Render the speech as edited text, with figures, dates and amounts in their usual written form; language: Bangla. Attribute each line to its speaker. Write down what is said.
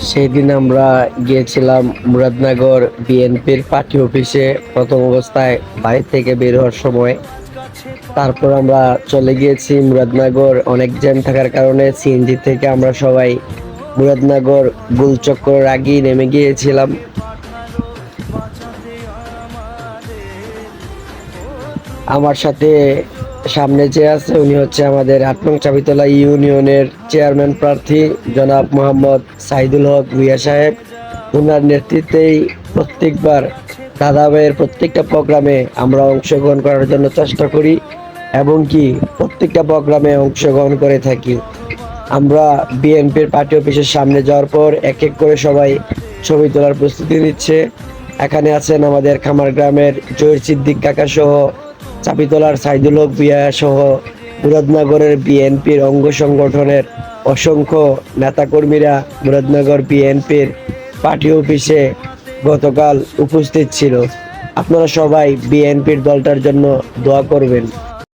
Speaker 1: সেই দিন আমরা গিয়েছিলাম মুরাদনগর বিএনপির পার্টি অফিসে। প্রথম অবস্থায় বাড়ি থেকে বের হওয়ার সময় তারপর আমরা চলে গিয়েছি মুরাদনগর। অনেক জ্যাম থাকার কারণে সিএনজি থেকে আমরা সবাই মুরাদনগর গোলচক্কর আগেই নেমে গিয়েছিলাম। আমার সাথে সামনে যে আছে উনি হচ্ছে আমাদের ৮ নং চাবিতলা ইউনিয়নের চেয়ারম্যান প্রার্থী জনাব মোহাম্মদ সাইদুল হক ভূঁইয়া সাহেব। ওনার নেতৃত্বেই প্রত্যেকবার দাদা ভাইয়ের প্রত্যেকটা প্রোগ্রামে আমরা অংশগ্রহণ করার জন্য চেষ্টা করি এবং কি প্রত্যেকটা প্রোগ্রামে অংশগ্রহণ করে থাকি। আমরা বিএনপির পার্টি অফিসের সামনে যাওয়ার পর এক এক করে সবাই ছবি তোলার প্রস্তুতি নিচ্ছে। এখানে আছেন আমাদের খামার গ্রামের জহির সিদ্দিক কাকা সহ, চাপিতলার সাইদুল হক ভূঁইয়া সহ মুরাদনগরের বিএনপির অঙ্গ সংগঠনের অসংখ্য নেতাকর্মীরা মুরাদনগর বিএনপির পার্টি অফিসে গতকাল উপস্থিত ছিল। আপনারা সবাই বিএনপির দলটার জন্য দোয়া করবেন।